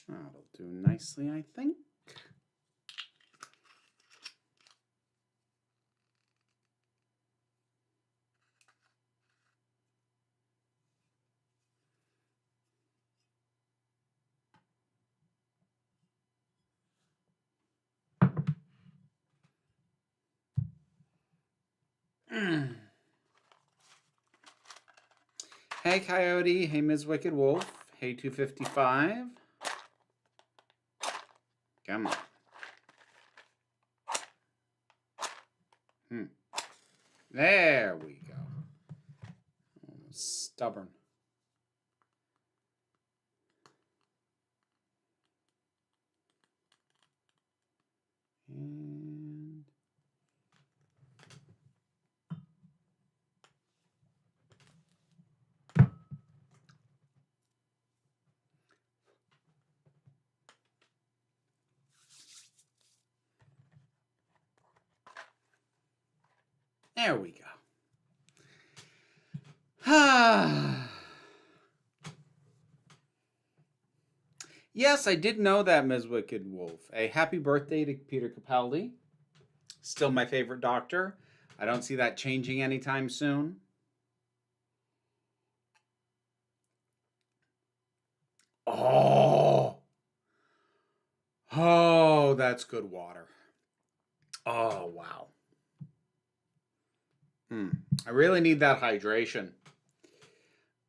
That'll do nicely, I think. Hey, Coyote. Hey, Ms. Wicked Wolf. Hey, 255. Come on. There we go. Stubborn. And there we go. Yes, I did know that, Ms. Wicked Wolf. A happy birthday to Peter Capaldi. Still my favorite Doctor. I don't see that changing anytime soon. Oh, that's good water. Oh, wow. I really need that hydration.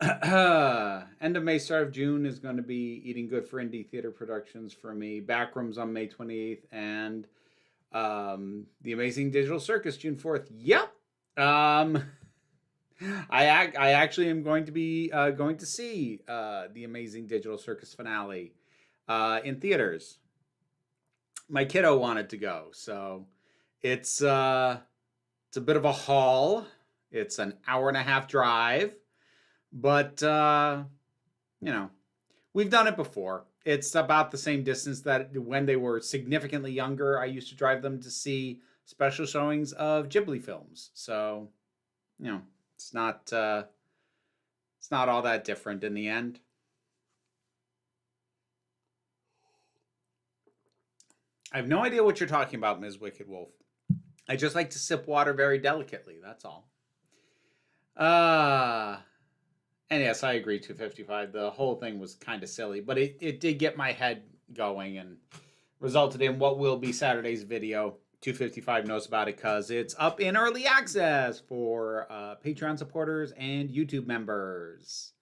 End of May, start of June is going to be Eating Good for Indie Theater Productions for me. Backrooms on May 28th, and The Amazing Digital Circus June 4th. Yep. I actually am going to be going to see The Amazing Digital Circus finale in theaters. My kiddo wanted to go, so it's a bit of a haul. It's an hour-and-a-half drive, but you know, we've done it before. It's about the same distance that when they were significantly younger, I used to drive them to see special showings of Ghibli films. So, you know, it's not all that different in the end. I have no idea what you're talking about, Ms. Wicked Wolf. I just like to sip water very delicately, that's all. And yes, I agree, 255. The whole thing was kind of silly, but it did get my head going and resulted in what will be Saturday's video. 255 knows about it because it's up in early access for Patreon supporters and YouTube members.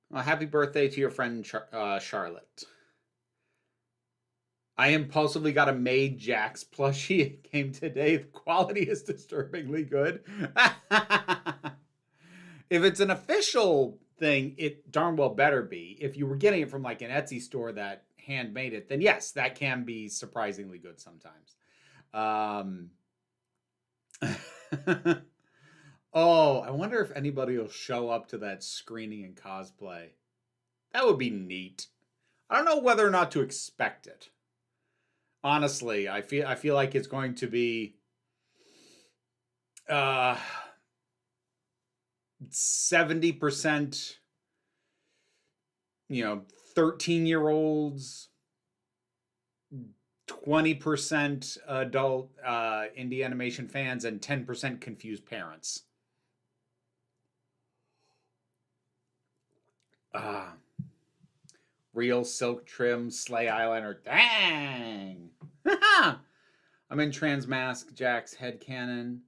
Well, happy birthday to your friend Charlotte. I impulsively got a Maid Jax plushie. It came today. The quality is disturbingly good. If it's an official thing, it darn well better be. If you were getting it from like an Etsy store that handmade it, then yes, that can be surprisingly good sometimes. Oh, I wonder if anybody will show up to that screening and cosplay. That would be neat. I don't know whether or not to expect it. Honestly, I feel like it's going to be 70%, 13-year-olds, 20% adult indie animation fans, and 10% confused parents. Real silk trim sleigh eyeliner. Dang! I'm in Transmask Jack's headcanon.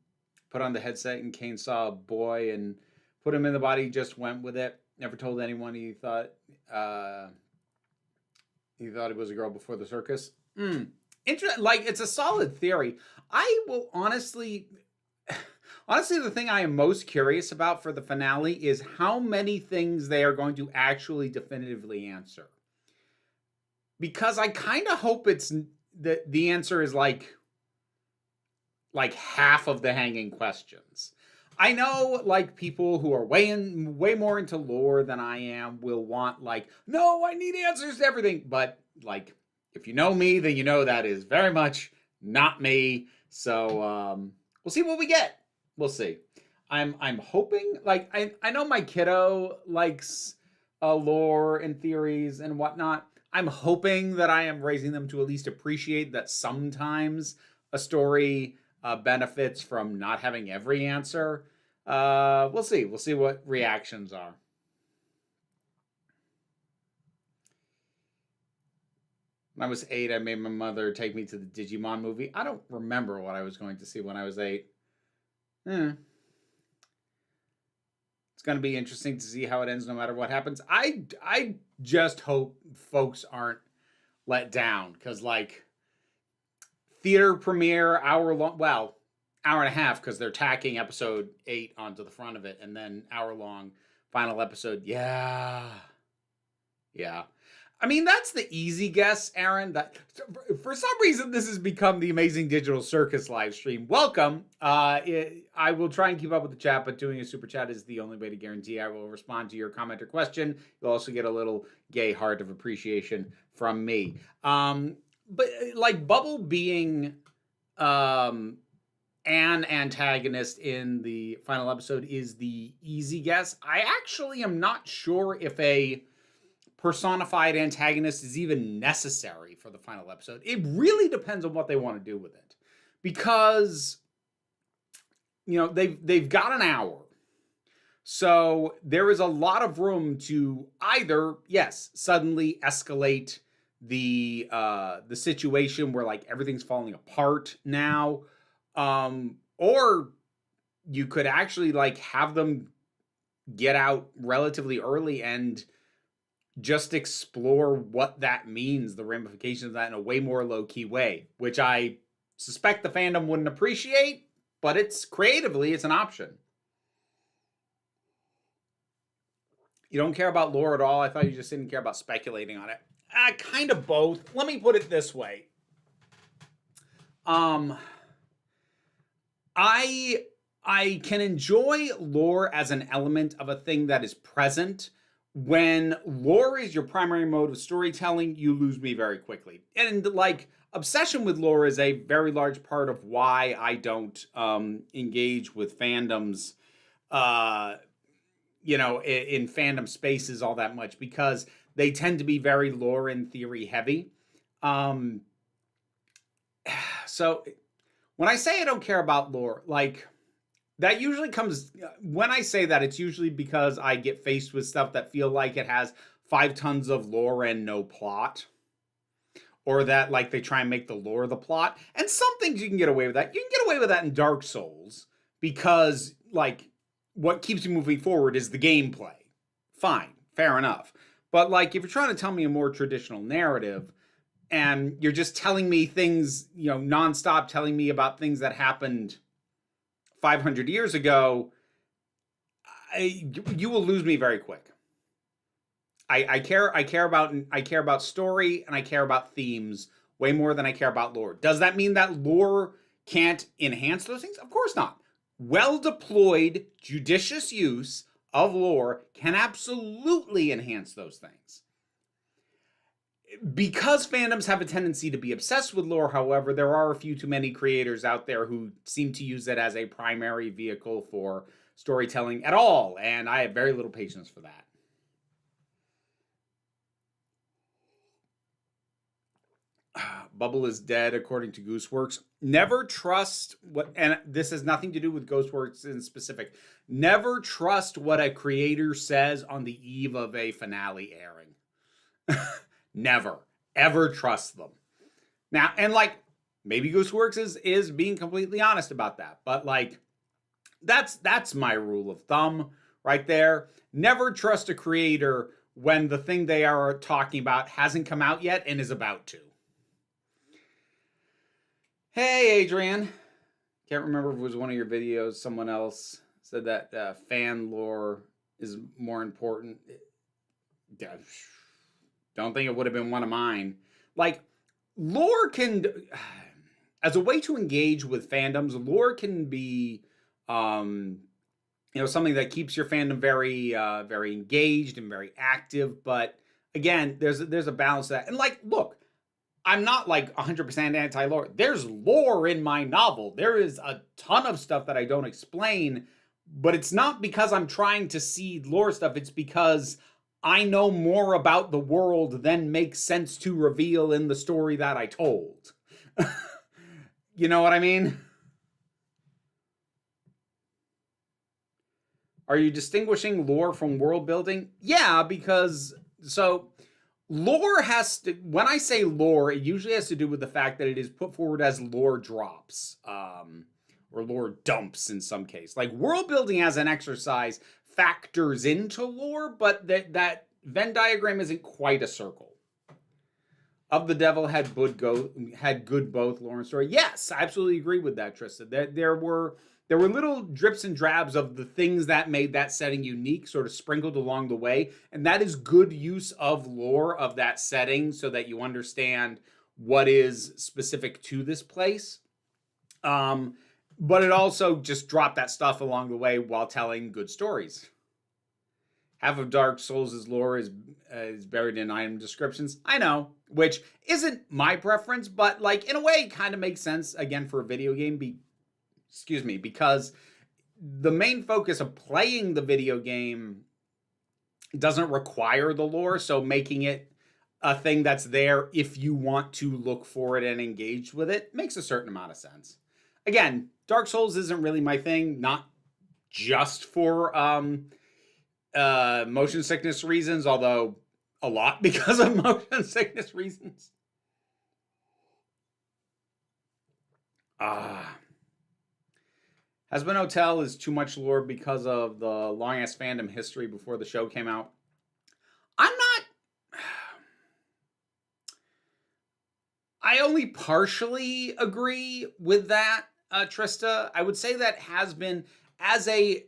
Put on the headset and Kane saw a boy and put him in the body, just went with it. Never told anyone he thought he was a girl before the circus. Like, it's a solid theory. I will honestly, the thing I am most curious about for the finale is how many things they are going to actually definitively answer. Because I kind of hope it's that the answer is like half of the hanging questions. I know, like, people who are way more into lore than I am will want, like, no, I need answers to everything. But, like, if you know me, then you know that is very much not me. So we'll see what we get. We'll see. I'm hoping, like, I know my kiddo likes lore and theories and whatnot. I'm hoping that I am raising them to at least appreciate that sometimes a story benefits from not having every answer. We'll see. We'll see what reactions are. When I was 8, I made my mother take me to the Digimon movie. I don't remember what I was going to see when I was 8. It's going to be interesting to see how it ends no matter what happens. I just hope folks aren't let down, because, like, theater premiere, hour long, well, hour and a half, because they're tacking episode 8 onto the front of it, and then hour long final episode. Yeah. I mean, that's the easy guess, Aaron. That for some reason this has become the Amazing Digital Circus live stream. Welcome. I will try and keep up with the chat, but doing a super chat is the only way to guarantee I will respond to your comment or question. You'll also get a little gay heart of appreciation from me. But like Bubble being an antagonist in the final episode is the easy guess. I actually am not sure if a personified antagonist is even necessary for the final episode. It really depends on what they want to do with it, because they've got an hour, so there is a lot of room to either, yes, suddenly escalate the situation where, like, everything's falling apart now, or you could actually, like, have them get out relatively early and just explore what that means, the ramifications of that, in a way more low-key way, which I suspect the fandom wouldn't appreciate, but it's creatively, it's an option. You don't care about lore at all? I thought you just didn't care about speculating on it. Kind of both. Let me put it this way. I can enjoy lore as an element of a thing that is present. When lore is your primary mode of storytelling, you lose me very quickly. And, like, obsession with lore is a very large part of why I don't engage with fandoms, in fandom spaces all that much, because they tend to be very lore and theory heavy. So when I say I don't care about lore, like, that usually comes, when I say that, it's usually because I get faced with stuff that feel like it has 5 tons of lore and no plot. Or that, like, they try and make the lore the plot. And some things you can get away with that. You can get away with that in Dark Souls, because, like, what keeps you moving forward is the gameplay. Fine, fair enough. But, like, if you're trying to tell me a more traditional narrative, and you're just telling me things, nonstop telling me about things that happened 500 years ago, you will lose me very quick. I care about story, and I care about themes way more than I care about lore. Does that mean that lore can't enhance those things? Of course not. Well-deployed, judicious use of lore can absolutely enhance those things. Because fandoms have a tendency to be obsessed with lore, however, there are a few too many creators out there who seem to use it as a primary vehicle for storytelling at all, and I have very little patience for that. Bubble is dead, according to Gooseworks. Never trust what, and this has nothing to do with Ghostworks in specific, never trust what a creator says on the eve of a finale airing. Never, ever trust them. Now, and, like, maybe Gooseworks is being completely honest about that, but, like, that's my rule of thumb right there. Never trust a creator when the thing they are talking about hasn't come out yet and is about to. Hey, Adrian. Can't remember if it was one of your videos. Someone else said that fan lore is more important. Don't think it would have been one of mine. Like, lore can, as a way to engage with fandoms, lore can be, something that keeps your fandom very, very engaged and very active. But again, there's a balance to that. And, like, look, I'm not like 100% anti-lore. There's lore in my novel. There is a ton of stuff that I don't explain, but it's not because I'm trying to seed lore stuff. It's because I know more about the world than makes sense to reveal in the story that I told. You know what I mean? Are you distinguishing lore from world building? Yeah, because so lore has to, when I say lore, it usually has to do with the fact that it is put forward as lore drops, or lore dumps in some case. Like world building as an exercise factors into lore, but that Venn diagram isn't quite a circle. Of the Devil had good both lore and story. Yes, I absolutely agree with that, Trista. There were little drips and drabs of the things that made that setting unique, sort of sprinkled along the way, and that is good use of lore of that setting so that you understand what is specific to this place. But it also just dropped that stuff along the way while telling good stories. Half of Dark Souls' lore is buried in item descriptions. I know, which isn't my preference, but like in a way, kind of makes sense again for a video game. Because the main focus of playing the video game doesn't require the lore, so making it a thing that's there if you want to look for it and engage with it makes a certain amount of sense. Again, Dark Souls isn't really my thing, not just for motion sickness reasons, although a lot because of motion sickness reasons. Has-Been Hotel is too much lore because of the long-ass fandom history before the show came out. I'm not... I only partially agree with that, Trista. I would say that Has-Been, as a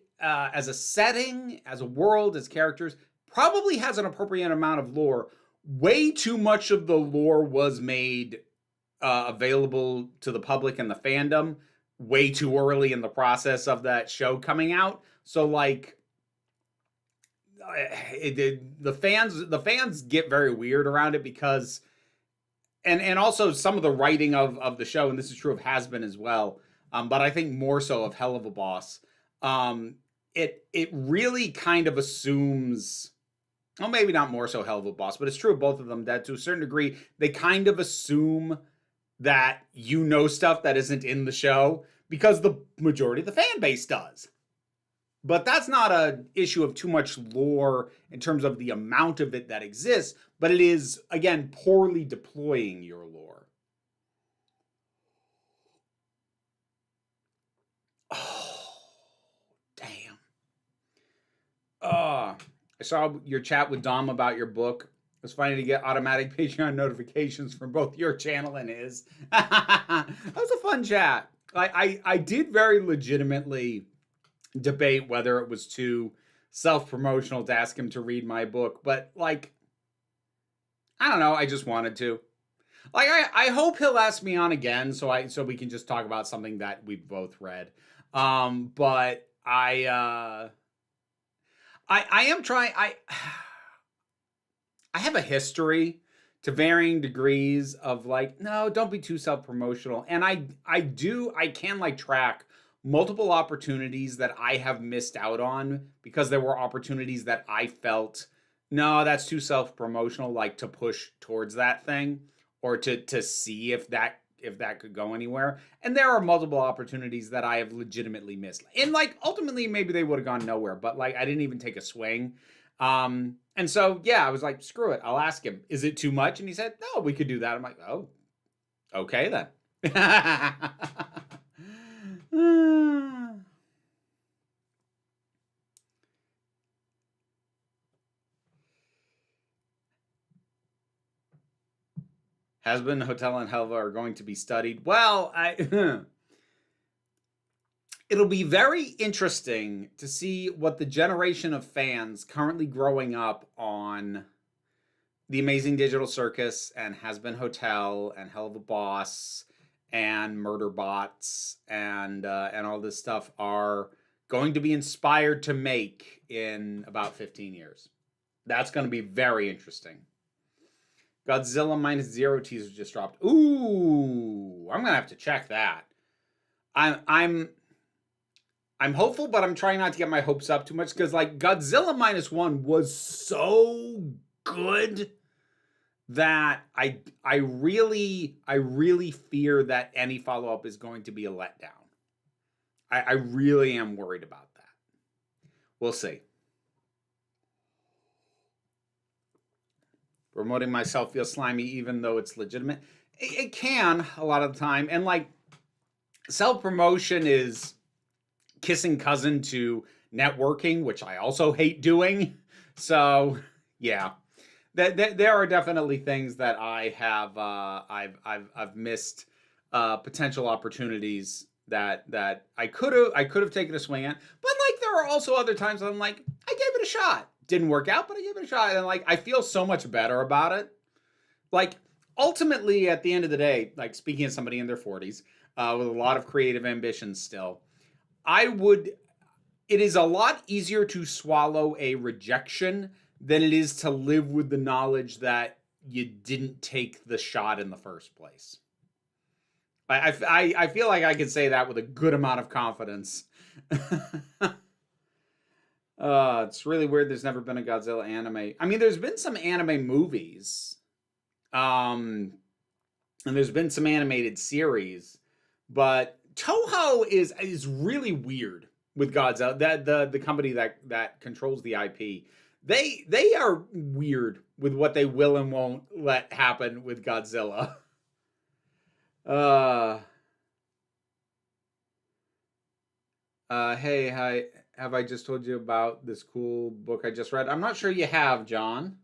setting, as a world, as characters, probably has an appropriate amount of lore. Way too much of the lore was made available to the public and the fandom way too early in the process of that show coming out. So like the fans get very weird around it because and also some of the writing of the show, and this is true of Has-Been as well, but I think more so of Hell of a Boss. It really kind of assumes, well, maybe not more so Hell of a Boss, but it's true of both of them that to a certain degree they kind of assume that you know stuff that isn't in the show because the majority of the fan base does. But that's not an issue of too much lore in terms of the amount of it that exists, but it is, again, poorly deploying your lore. Oh, damn. I saw your chat with Dom about your book. It's funny to get automatic Patreon notifications from both your channel and his. That was a fun chat. I did very legitimately debate whether it was too self-promotional to ask him to read my book, but like, I don't know, I just wanted to. Like, I hope he'll ask me on again so we can just talk about something that we've both read. But I am trying. I have a history to varying degrees of like, no, don't be too self-promotional. And I can like track multiple opportunities that I have missed out on because there were opportunities that I felt, no, that's too self-promotional, like to push towards that thing or to see if that could go anywhere. And there are multiple opportunities that I have legitimately missed. And like ultimately maybe they would have gone nowhere, but like I didn't even take a swing. And so, yeah, I was like, screw it. I'll ask him, is it too much? And he said, no, we could do that. I'm like, oh, okay then. Has-Been, Hotel, and Helva are going to be studied. Well, it'll be very interesting to see what the generation of fans currently growing up on The Amazing Digital Circus and Has-Been Hotel and Hell of a Boss and Murder Bots and all this stuff are going to be inspired to make in about 15 years. That's going to be very interesting. Godzilla minus zero teaser just dropped. Ooh, I'm gonna have to check that. I'm I'm hopeful, but I'm trying not to get my hopes up too much because like Godzilla minus one was so good that I really fear that any follow up is going to be a letdown. I really am worried about that. We'll see. Promoting myself feels slimy even though it's legitimate. It can a lot of the time, and like self promotion is kissing cousin to networking, which I also hate doing. So yeah, there are definitely things that I have I've missed potential opportunities that I could have taken a swing at. But like there are also other times I'm like I gave it a shot. Didn't work out, but I gave it a shot, and like I feel so much better about it. Like ultimately, at the end of the day, like speaking of somebody in their 40s with a lot of creative ambitions still, I would. It is a lot easier to swallow a rejection than it is to live with the knowledge that you didn't take the shot in the first place. I feel like I can say that with a good amount of confidence. It's really weird. There's never been a Godzilla anime. I mean, there's been some anime movies, and there's been some animated series, but Toho is really weird with Godzilla. That the company that controls the IP, they are weird with what they will and won't let happen with Godzilla. Hey, hi. Have I just told you about this cool book I just read? I'm not sure you have, John.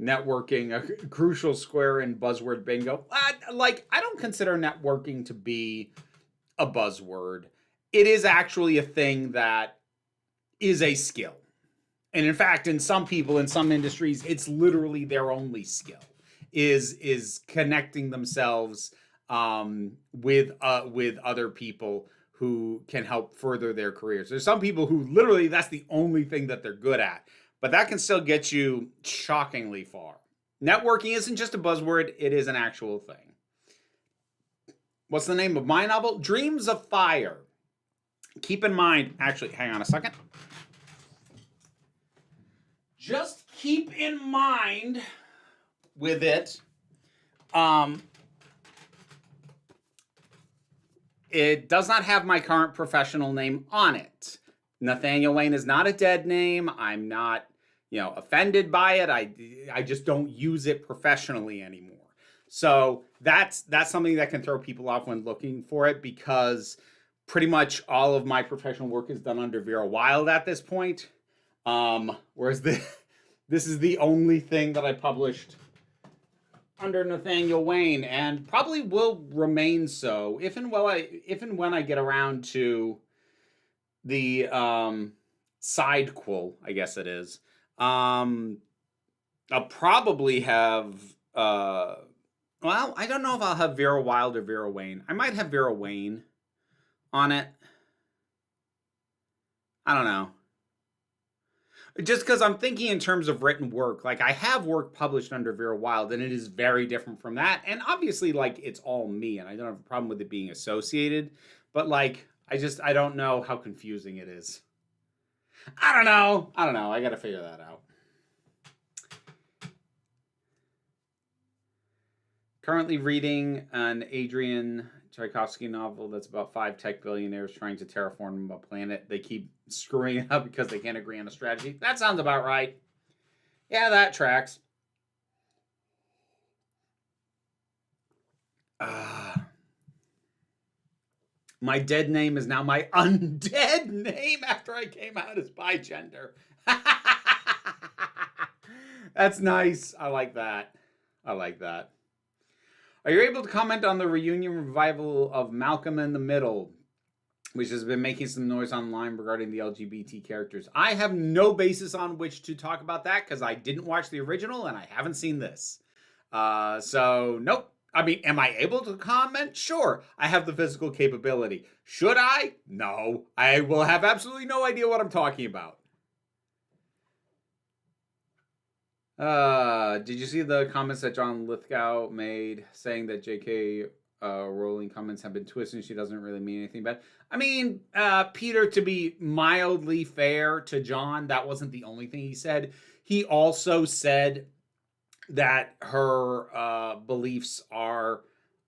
Networking, a crucial square in buzzword bingo. I don't consider networking to be a buzzword. It is actually a thing that is a skill. And in fact, in some people, in some industries, it's literally their only skill is connecting themselves with other people who can help further their careers. There's some people who literally that's the only thing that they're good at, but that can still get you shockingly far. Networking isn't just a buzzword, it is an actual thing. What's the name of my novel? Dreams of Fire. Keep in mind, actually, hang on a second. Just keep in mind with it, it does not have my current professional name on it. Nathaniel Wayne is not a dead name. I'm not, offended by it. I just don't use it professionally anymore. So that's something that can throw people off when looking for it because pretty much all of my professional work is done under Vera Wild at this point. Whereas this is the only thing that I published under Nathaniel Wayne, and probably will remain so if and when I get around to the sidequel, I guess it is. I'll probably have I don't know if I'll have Vera Wild or Vera Wayne. I might have Vera Wayne on it. I don't know. Just because I'm thinking in terms of written work, like I have work published under Vera Wild, and it is very different from that. And obviously, like it's all me, and I don't have a problem with it being associated. But like, I don't know how confusing it is. I don't know. I got to figure that out. Currently reading an Adrian Tchaikovsky novel that's about 5 tech billionaires trying to terraform a planet. They keep screwing it up because they can't agree on a strategy. That sounds about right. Yeah, that tracks. My dead name is now my undead name after I came out as bigender. That's nice. I like that. Are you able to comment on the reunion revival of Malcolm in the Middle, which has been making some noise online regarding the LGBT characters? I have no basis on which to talk about that because I didn't watch the original and I haven't seen this. So, nope. I mean, am I able to comment? Sure. I have the physical capability. Should I? No. I will have absolutely no idea what I'm talking about. Did you see the comments that John Lithgow made saying that J.K. Rowling comments have been twisted? She doesn't really mean anything bad. I mean, Peter, to be mildly fair to John, that wasn't the only thing he said. He also said that her beliefs are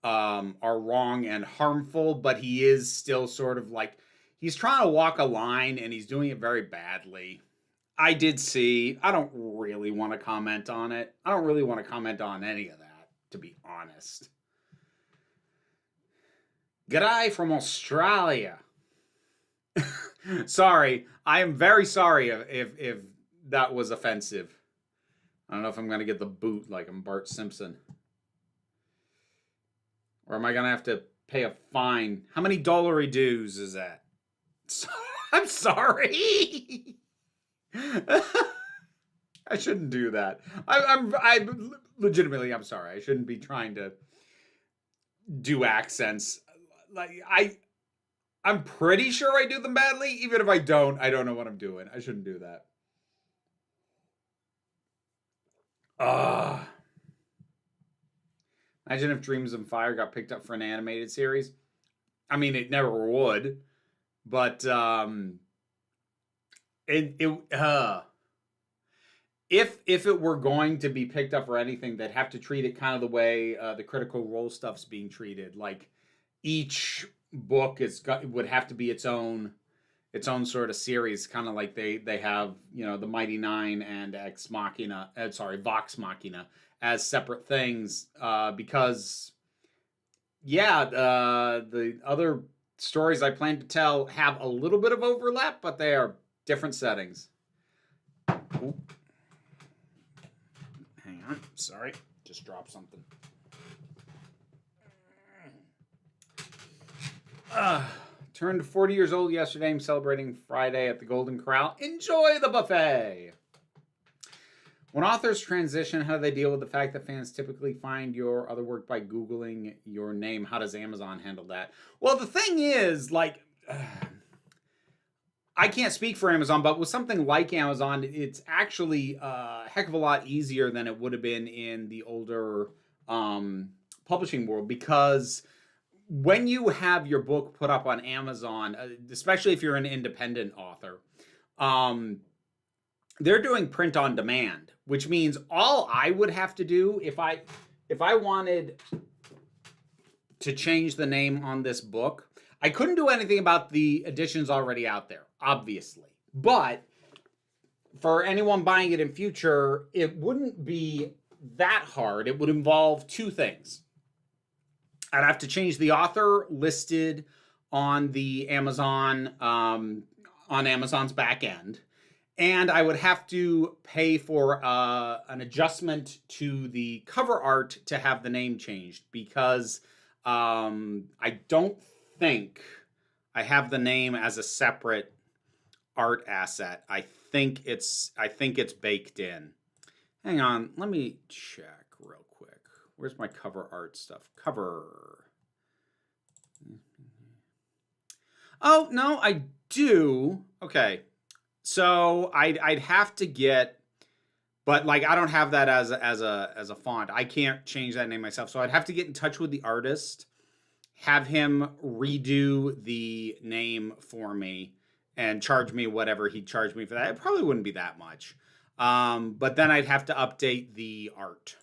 wrong and harmful, but he is still sort of like he's trying to walk a line and he's doing it very badly. I did see. I don't really want to comment on it. I don't really want to comment on any of that, to be honest. G'day from Australia. Sorry, I am very sorry if that was offensive. I don't know if I'm gonna get the boot like I'm Bart Simpson, or am I gonna have to pay a fine? How many dollary dues is that? I'm sorry. I shouldn't do that. I legitimately, I'm sorry. I shouldn't be trying to do accents. Like I'm pretty sure I do them badly. Even if I don't know what I'm doing. I shouldn't do that. Imagine if Dreams of Fire got picked up for an animated series. I mean, it never would, but if it were going to be picked up or anything, they'd have to treat it kind of the way the Critical Role stuff's being treated. Like each book would have to be its own sort of series, kind of like they have, you know, the Mighty Nine and Vox Machina as separate things, because the other stories I plan to tell have a little bit of overlap, but they are different settings. Oop. Hang on, sorry, just dropped something. Turned 40 years old yesterday. I'm celebrating Friday at the Golden Corral. Enjoy the buffet! When authors transition, how do they deal with the fact that fans typically find your other work by Googling your name? How does Amazon handle that? Well, the thing is, like, I can't speak for Amazon, but with something like Amazon, it's actually a heck of a lot easier than it would have been in the older publishing world, because when you have your book put up on Amazon, especially if you're an independent author, they're doing print on demand, which means all I would have to do if I wanted to change the name on this book, I couldn't do anything about the editions already out there, obviously. But for anyone buying it in future, it wouldn't be that hard. It would involve two things. I'd have to change the author listed on the Amazon, on Amazon's back end. And I would have to pay for an adjustment to the cover art to have the name changed, because I don't think I have the name as a separate art asset. I think it's baked in. Hang on, let me check real quick. Where's my cover art stuff? Cover. Oh, no, I do. Okay. So I'd have to get, but like I don't have that as a font. I can't change that name myself. So I'd have to get in touch with the artist, have him redo the name for me, and charge me whatever he charged me for that. It probably wouldn't be that much. But then I'd have to update the art.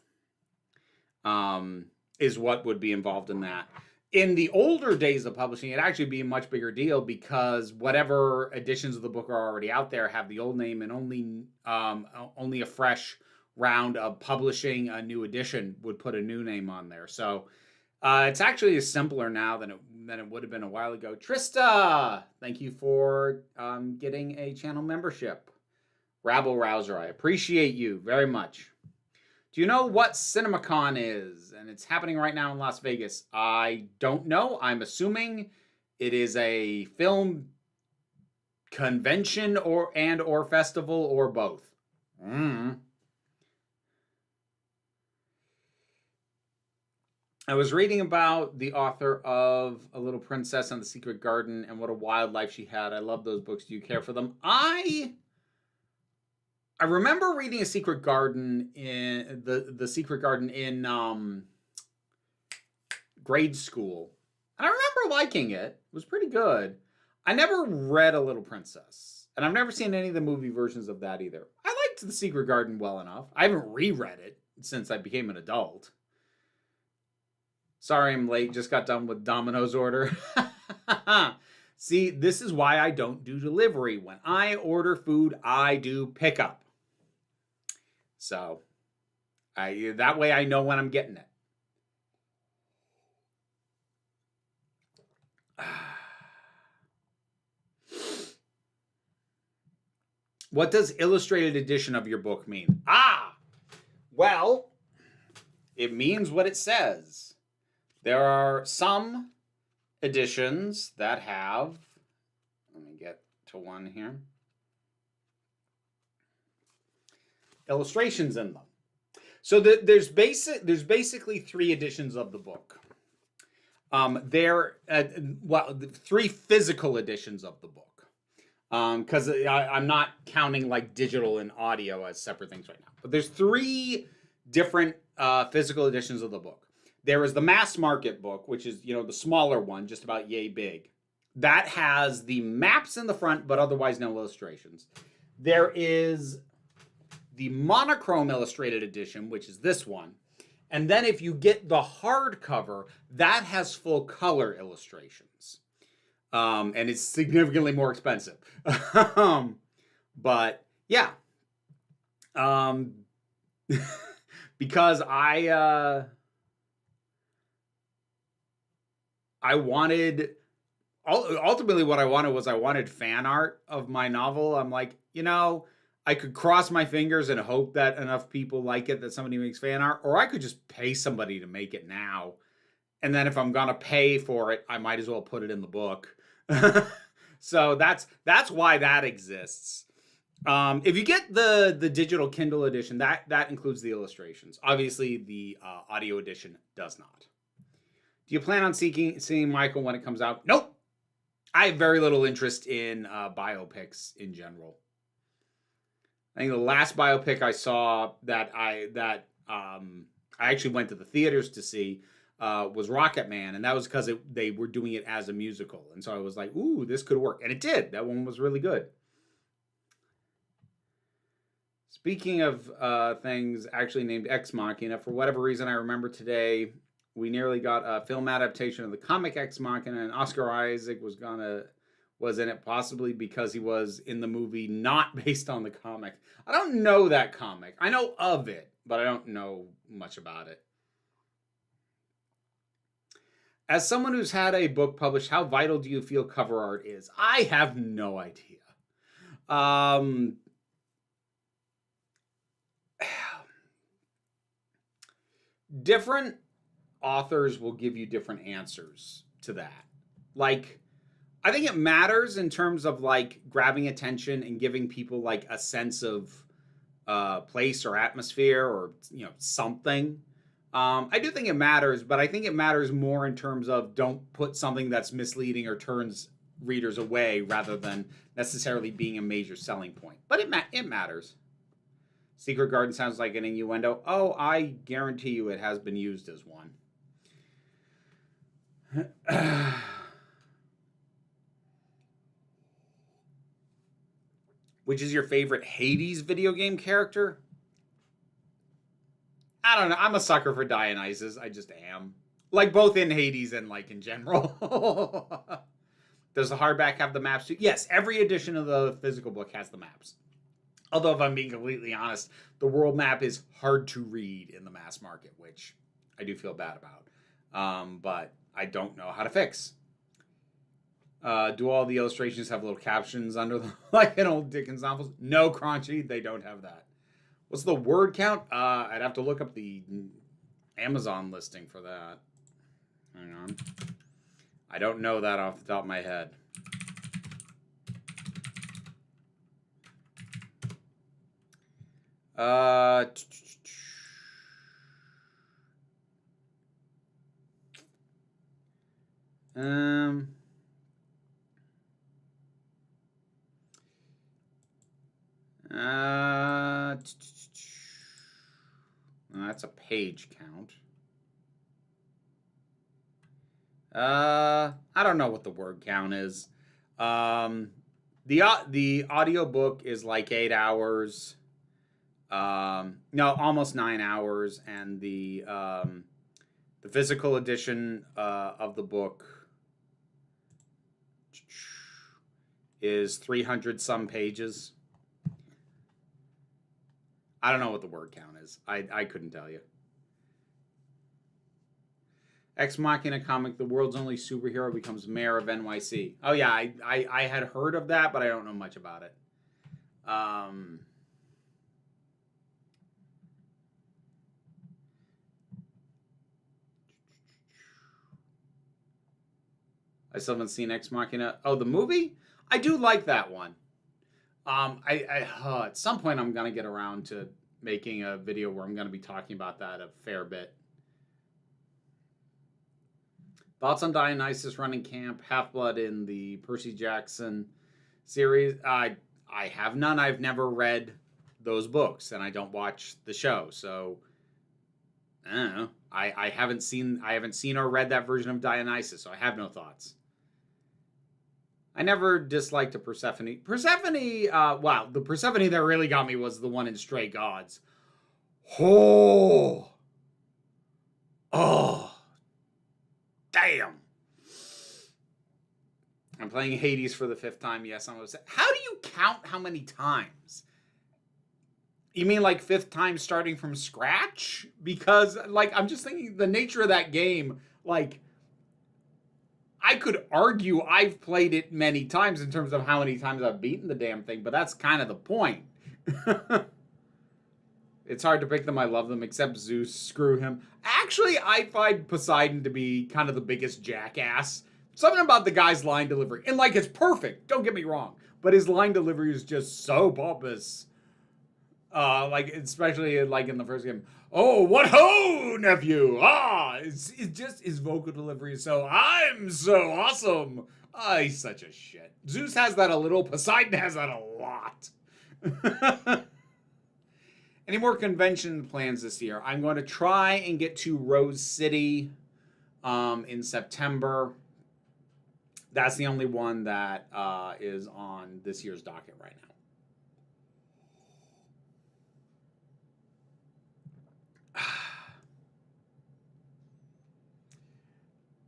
Is what would be involved in that. In the older days of publishing, it'd actually be a much bigger deal, because whatever editions of the book are already out there have the old name, and only a fresh round of publishing a new edition would put a new name on there. So it's actually simpler now than it would have been a while ago. Trista, thank you for getting a channel membership. Rabble Rouser, I appreciate you very much. Do you know what CinemaCon is? And it's happening right now in Las Vegas. I don't know. I'm assuming it is a film convention or festival or both. I was reading about the author of A Little Princess and the Secret Garden and what a wild life she had. I love those books. Do you care for them? I I remember reading a Secret Garden in the Secret Garden in grade school, and I remember liking it. It was pretty good. I never read A Little Princess, and I've never seen any of the movie versions of that either. I liked The Secret Garden well enough. I haven't reread it since I became an adult. Sorry I'm late. Just got done with Domino's order. See, this is why I don't do delivery. When I order food, I do pickup. So, that way I know when I'm getting it. What does illustrated edition of your book mean? Well, it means what it says. There are some editions that have, let me get to one here, illustrations in them. So there's basically 3 editions of the book. Three physical editions of the book. Because I'm not counting like digital and audio as separate things right now. But there's 3 different physical editions of the book. There is the mass market book, which is, the smaller one, just about yay big. That has the maps in the front, but otherwise no illustrations. There is the monochrome illustrated edition, which is this one. And then if you get the hardcover, that has full color illustrations. And it's significantly more expensive. But yeah. Because I wanted, ultimately what I wanted fan art of my novel. I'm like, I could cross my fingers and hope that enough people like it that somebody makes fan art, or I could just pay somebody to make it now. And then if I'm going to pay for it, I might as well put it in the book. So that's why that exists. If you get the digital Kindle edition, that includes the illustrations. Obviously, the audio edition does not. Do you plan on seeing Michael when it comes out? Nope. I have very little interest in biopics in general. I think the last biopic I saw that I actually went to the theaters to see was Rocket Man, and that was because they were doing it as a musical, and so I was like, "Ooh, this could work," and it did. That one was really good. Speaking of things actually named Ex Machina, for whatever reason, I remember today we nearly got a film adaptation of the comic Ex Machina, and Oscar Isaac was in it, possibly because he was in the movie not based on the comic. I don't know that comic. I know of it, but I don't know much about it. As someone who's had a book published, how vital do you feel cover art is? I have no idea. Different authors will give you different answers to that. Like, I think it matters in terms of like grabbing attention and giving people like a sense of place or atmosphere or something. I do think it matters, but I think it matters more in terms of don't put something that's misleading or turns readers away rather than necessarily being a major selling point. But it matters. Secret Garden sounds like an innuendo. Oh, I guarantee you it has been used as one. Which is your favorite Hades video game character? I don't know. I'm a sucker for Dionysus. I just am. Like both in Hades and like in general. Does the hardback have the maps too? Yes, every edition of the physical book has the maps. Although if I'm being completely honest, the world map is hard to read in the mass market, which I do feel bad about. But I don't know how to fix. Do all the illustrations have little captions under them like in old Dickens novels? No, Crunchy, they don't have that. What's the word count? I'd have to look up the Amazon listing for that. Hang on. I don't know that off the top of my head. That's a page count. I don't know what the word count is. The audiobook is like 8 hours. No, almost 9 hours, and the physical edition of the book is 300 some pages. I don't know what the word count is. I couldn't tell you. Ex Machina comic, the world's only superhero becomes mayor of NYC. Oh yeah, I had heard of that, but I don't know much about it. I still haven't seen Ex Machina. Oh, the movie? I do like that one. At some point I'm gonna get around to making a video where I'm gonna be talking about that a fair bit. Thoughts on Dionysus running camp, Half-Blood in the Percy Jackson series? I have none. I've never read those books, and I don't watch the show, so I don't know. I haven't seen or read that version of Dionysus, so I have no thoughts. I never disliked a Persephone. Wow, the Persephone that really got me was the one in Stray Gods. Oh, damn. I'm playing Hades for the 5th time. Yes, I'm upset. How do you count how many times? You mean like 5th time starting from scratch? Because, like, I'm just thinking the nature of that game, like, I could argue I've played it many times in terms of how many times I've beaten the damn thing, but that's kind of the point. It's hard to pick them. I love them, except Zeus. Screw him. Actually, I find Poseidon to be kind of the biggest jackass. Something about the guy's line delivery. And, like, it's perfect. Don't get me wrong. But his line delivery is just so pompous. Like, especially, like, in the first game. Oh, what ho, nephew! It's just his vocal delivery is so, I'm so awesome! He's such a shit. Zeus has that a little. Poseidon has that a lot. Any more convention plans this year? I'm going to try and get to Rose City in September. That's the only one that is on this year's docket right now.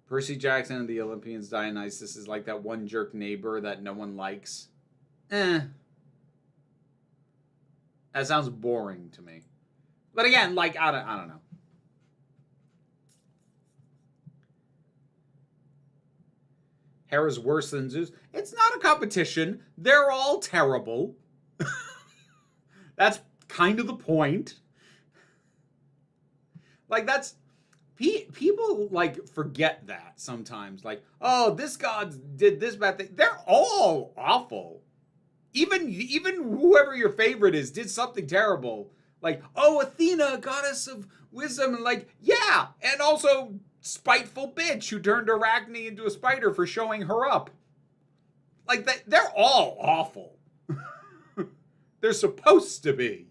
Percy Jackson and the Olympians Dionysus is like that one jerk neighbor that no one likes. That sounds boring to me. But again, like, I don't know. Hera's worse than Zeus. It's not a competition. They're all terrible. That's kind of the point. Like, that's... People, like, forget that sometimes. Like, oh, this god did this bad thing. They're all awful. Even whoever your favorite is did something terrible. Like, oh, Athena, goddess of wisdom. And like, yeah. And also, spiteful bitch who turned Arachne into a spider for showing her up. Like, they're all awful. They're supposed to be.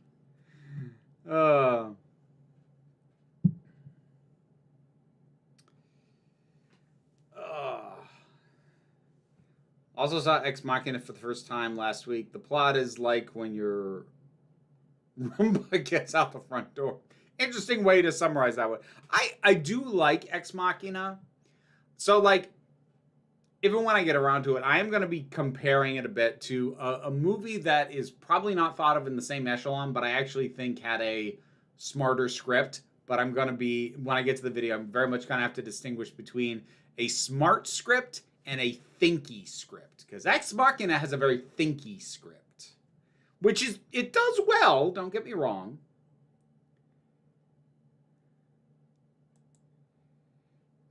Also saw Ex Machina for the first time last week. The plot is like when your Roomba gets out the front door. Interesting way to summarize that one. I do like Ex Machina. So, like, even when I get around to it, I am going to be comparing it a bit to a movie that is probably not thought of in the same echelon, but I actually think had a smarter script. But I'm going to be, when I get to the video, I'm very much going to have to distinguish between a smart script and a thinky script. Because Ex Machina has a very thinky script. Which is, it does well, don't get me wrong.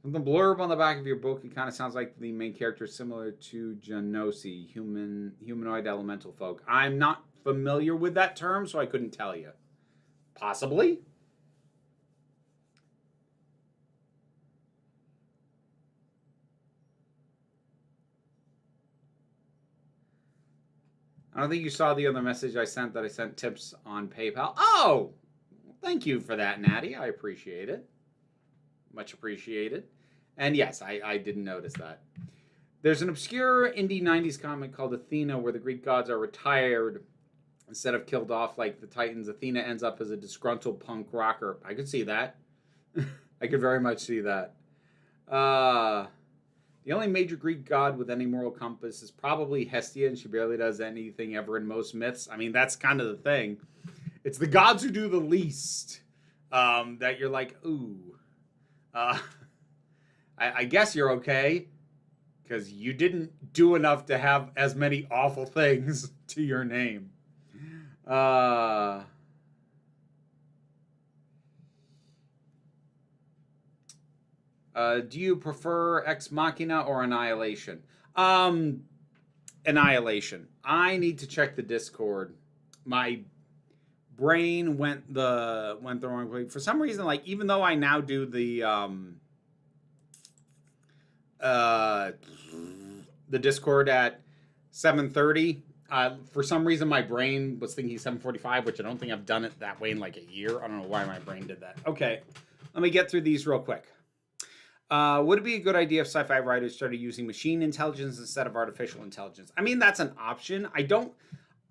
From the blurb on the back of your book, it kind of sounds like the main character is similar to Genosi, humanoid elemental folk. I'm not familiar with that term, so I couldn't tell you. Possibly. I don't think you saw the other message I sent that I sent tips on PayPal. Oh, thank you for that, Natty. I appreciate it. Much appreciated. And yes, I didn't notice that. There's an obscure indie 90s comic called Athena where the Greek gods are retired instead of killed off like the Titans. Athena ends up as a disgruntled punk rocker. I could see that. I could very much see that. The only major Greek god with any moral compass is probably Hestia, and she barely does anything ever in most myths. I mean, that's kind of the thing. It's the gods who do the least that you're like, ooh. I guess you're okay, because you didn't do enough to have as many awful things to your name. Do you prefer Ex Machina or Annihilation? Annihilation. I need to check the Discord. My brain went the wrong way. For some reason, like, even though I now do the Discord at 7:30, for some reason my brain was thinking 7:45, which I don't think I've done it that way in like a year. I don't know why my brain did that. Okay, let me get through these real quick. Would it be a good idea if sci-fi writers started using machine intelligence instead of artificial intelligence? I mean, that's an option.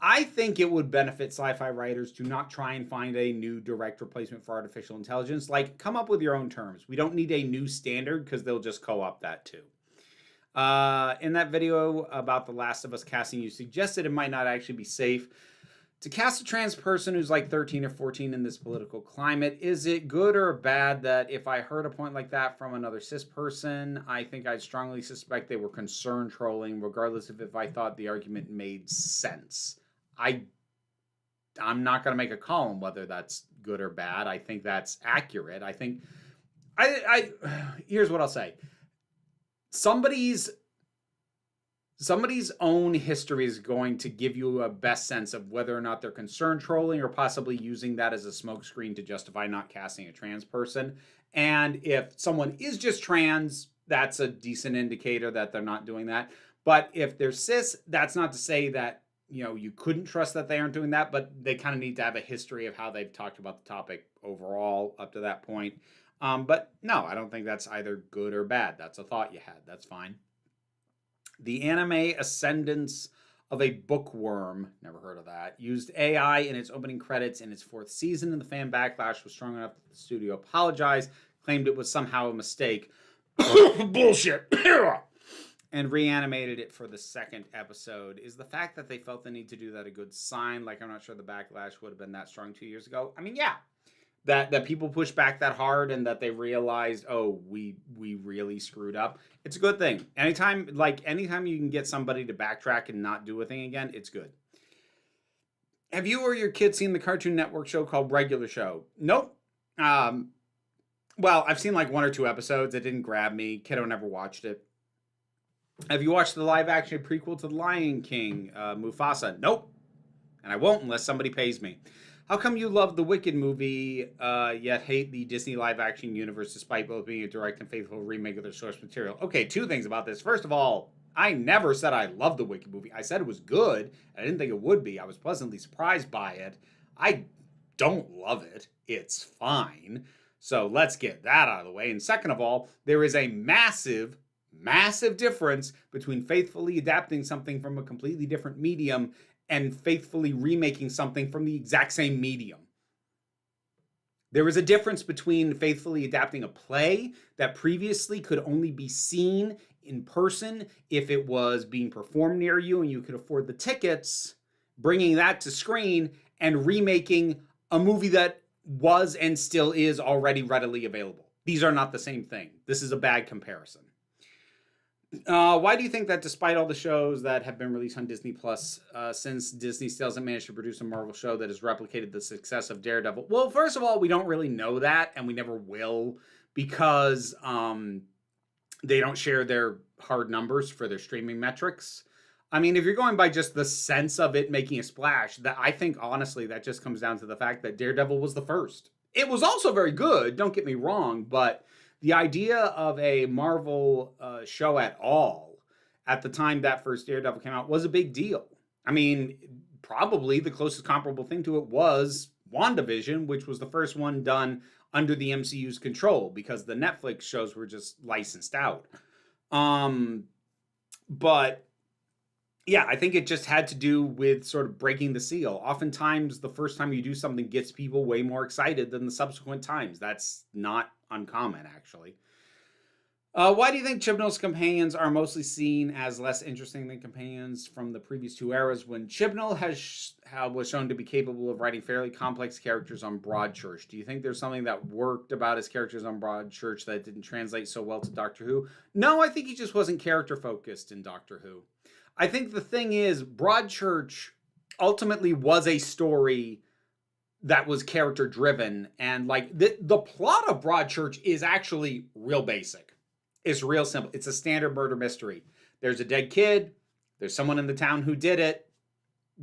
I think it would benefit sci-fi writers to not try and find a new direct replacement for artificial intelligence. Like, come up with your own terms. We don't need a new standard because they'll just co-opt that too. In that video about The Last of Us casting, you suggested it might not actually be safe to cast a trans person who's like 13 or 14 in this political climate. Is it good or bad that if I heard a point like that from another cis person, I think I'd strongly suspect they were concern trolling, regardless of if I thought the argument made sense? I'm not going to make a call on whether that's good or bad. I think that's accurate. I think here's what I'll say. Somebody's own history is going to give you a best sense of whether or not they're concerned trolling or possibly using that as a smokescreen to justify not casting a trans person. And if someone is just trans, that's a decent indicator that they're not doing that. But if they're cis, that's not to say that, you know, you couldn't trust that they aren't doing that, but they kind of need to have a history of how they've talked about the topic overall up to that point. But no, I don't think that's either good or bad. That's a thought you had. That's fine. The anime Ascendance of a Bookworm, never heard of that, used AI in its opening credits in its 4th season, and the fan backlash was strong enough that the studio apologized, claimed it was somehow a mistake. Bullshit. And reanimated it for the 2nd episode. Is the fact that they felt the need to do that a good sign? Like, I'm not sure the backlash would have been that strong 2 years ago. I mean, yeah. That people push back that hard and that they realized, oh, we really screwed up. It's a good thing. Anytime you can get somebody to backtrack and not do a thing again, it's good. Have you or your kid seen the Cartoon Network show called Regular Show? Nope. Well, I've seen like 1 or 2 episodes. It didn't grab me. Kiddo never watched it. Have you watched the live action prequel to The Lion King, Mufasa? Nope. And I won't unless somebody pays me. How come you love the Wicked movie, yet hate the Disney live-action universe despite both being a direct and faithful remake of their source material? Okay, 2 things about this. First of all, I never said I loved the Wicked movie. I said it was good. I didn't think it would be. I was pleasantly surprised by it. I don't love it. It's fine. So let's get that out of the way. And second of all, there is a massive difference between faithfully adapting something from a completely different medium and faithfully remaking something from the exact same medium. There is a difference between faithfully adapting a play that previously could only be seen in person if it was being performed near you and you could afford the tickets, bringing that to screen, and remaking a movie that was and still is already readily available. These are not the same thing. This is a bad comparison. Why do you think that despite all the shows that have been released on Disney Plus, since Disney still hasn't managed to produce a Marvel show that has replicated the success of Daredevil? Well, first of all, we don't really know that, and we never will, because they don't share their hard numbers for their streaming metrics. I mean, if you're going by just the sense of it making a splash, that I think, honestly, that just comes down to the fact that Daredevil was the first. It was also very good, don't get me wrong, but the idea of a Marvel show at all at the time that first Daredevil came out was a big deal. I mean, probably the closest comparable thing to it was WandaVision, which was the first one done under the MCU's control because the Netflix shows were just licensed out. Um, but yeah, I think it just had to do with sort of breaking the seal. Oftentimes, the first time you do something gets people way more excited than the subsequent times. That's not uncommon, actually. Why do you think Chibnall's companions are mostly seen as less interesting than companions from the previous two eras when Chibnall was shown to be capable of writing fairly complex characters on Broadchurch? Do you think there's something that worked about his characters on Broadchurch that didn't translate so well to Doctor Who? No, I think he just wasn't character focused in Doctor Who. I think the thing is, Broadchurch ultimately was a story that was character driven, and like the plot of Broadchurch is actually real basic. It's real simple. It's a standard murder mystery. There's a dead kid. There's someone in the town who did it.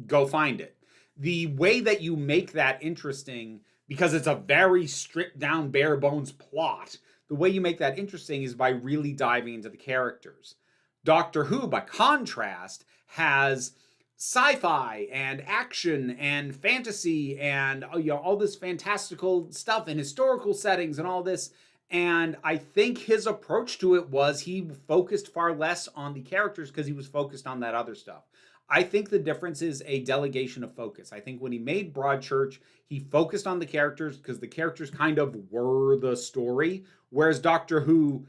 Go find it. The way that you make that interesting, because it's a very stripped down, bare bones plot, the way you make that interesting is by really diving into the characters. Doctor Who, by contrast, has sci-fi and action and fantasy and all this fantastical stuff and historical settings and all this. And I think his approach to it was he focused far less on the characters because he was focused on that other stuff. I think the difference is a delegation of focus. I think when he made Broadchurch, he focused on the characters because the characters kind of were the story, whereas Doctor Who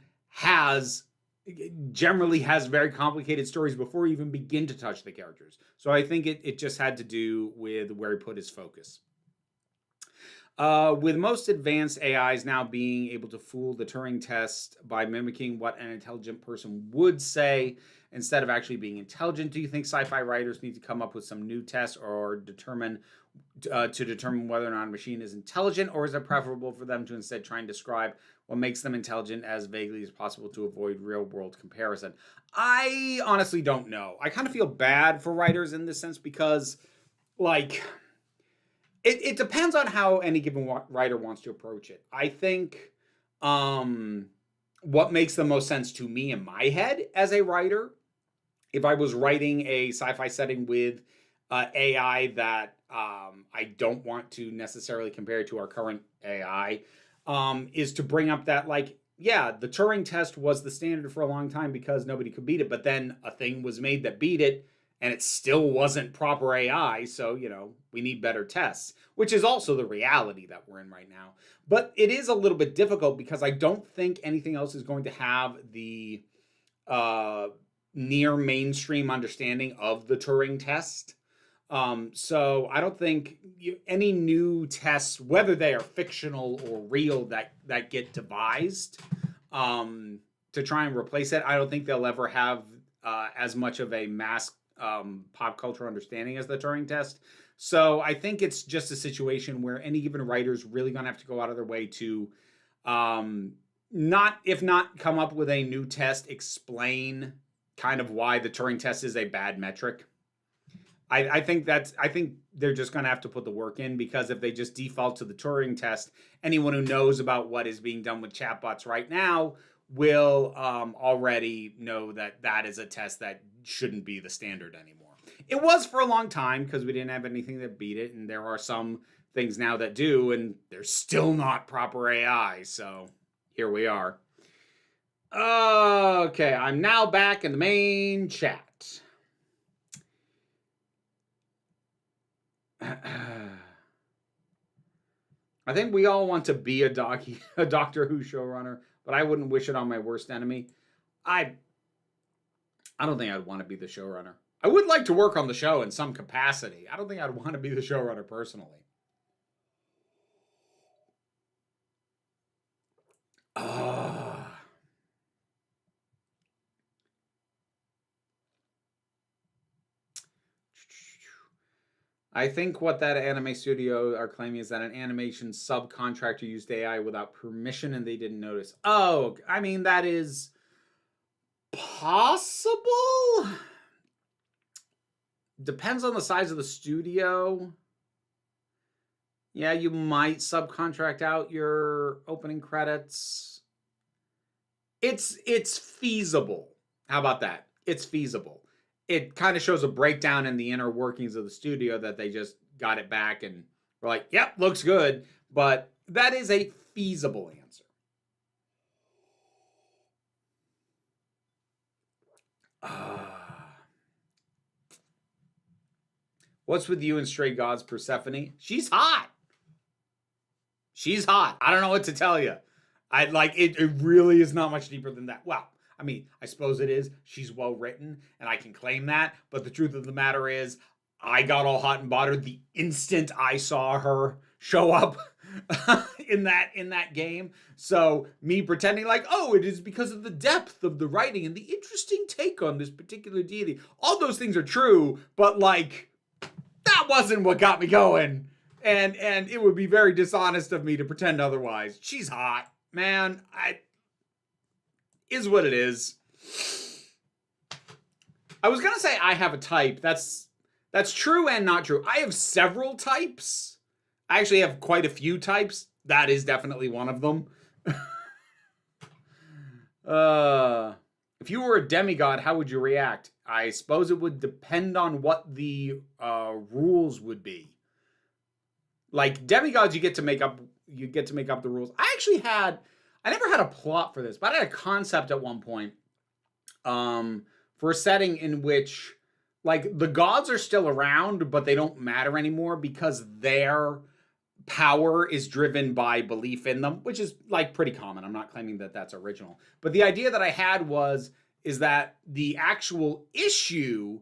generally has very complicated stories before you even begin to touch the characters. So I think it just had to do with where he put his focus. With most advanced AIs now being able to fool the Turing test by mimicking what an intelligent person would say instead of actually being intelligent, do you think sci-fi writers need to come up with some new tests or determine whether or not a machine is intelligent, or is it preferable for them to instead try and describe what makes them intelligent as vaguely as possible to avoid real-world comparison? I honestly don't know. I kind of feel bad for writers in this sense because, like, it depends on how any given writer wants to approach it. I think what makes the most sense to me in my head as a writer, if I was writing a sci-fi setting with AI that I don't want to necessarily compare to our current AI, is to bring up that, like, yeah, the Turing test was the standard for a long time because nobody could beat it, but then a thing was made that beat it, and it still wasn't proper AI, so, we need better tests, which is also the reality that we're in right now. But it is a little bit difficult because I don't think anything else is going to have the near mainstream understanding of the Turing test. So I don't think any new tests, whether they are fictional or real, that get devised to try and replace it, I don't think they'll ever have as much of a mass pop culture understanding as the Turing test. So I think it's just a situation where any given writer is really going to have to go out of their way to not come up with a new test, explain kind of why the Turing test is a bad metric. I think they're just going to have to put the work in, because if they just default to the Turing test, anyone who knows about what is being done with chatbots right now will already know that is a test that shouldn't be the standard anymore. It was for a long time because we didn't have anything that beat it, and there are some things now that do, and they're still not proper AI, so here we are. Okay, I'm now back in the main chat. I think we all want to be a Doctor Who showrunner, but I wouldn't wish it on my worst enemy. I don't think I'd want to be the showrunner. I would like to work on the show in some capacity. I don't think I'd want to be the showrunner personally. I think what that anime studio are claiming is that an animation subcontractor used AI without permission and they didn't notice. Oh, I mean, that is possible. Depends on the size of the studio. Yeah, you might subcontract out your opening credits. It's feasible. How about that? It's feasible. it kind of shows a breakdown in the inner workings of the studio that they just got it back and were like, yep, looks good. But that is a feasible answer. What's with you and Stray Gods Persephone? She's hot. She's hot. I don't know what to tell you. I like it. It really is not much deeper than that. Well, I mean, I suppose it is. She's well written, and I can claim that. But the truth of the matter is, I got all hot and bothered the instant I saw her show up in that game. So me pretending like, oh, it is because of the depth of the writing and the interesting take on this particular deity. All those things are true, but like, that wasn't what got me going. And it would be very dishonest of me to pretend otherwise. She's hot, man. Is what it is. I was gonna say I have a type. That's true and not true. I have several types. I actually have quite a few types. That is definitely one of them. If you were a demigod, how would you react? I suppose it would depend on what the rules would be. Like demigods, you get to make up the rules. I never had a plot for this, but I had a concept at one point for a setting in which like the gods are still around, but they don't matter anymore because their power is driven by belief in them, which is like pretty common. I'm not claiming that that's original, but the idea that I had is that the actual issue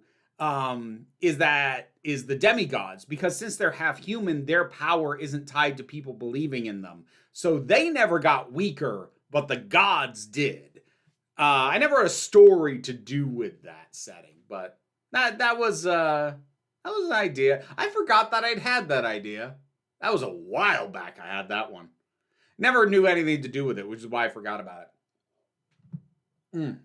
is the demigods, because since they're half human, their power isn't tied to people believing in them. So they never got weaker, but the gods did. I never had a story to do with that setting, but that was an idea. I forgot that I'd had that idea. That was a while back I had that one. Never knew anything to do with it, which is why I forgot about it.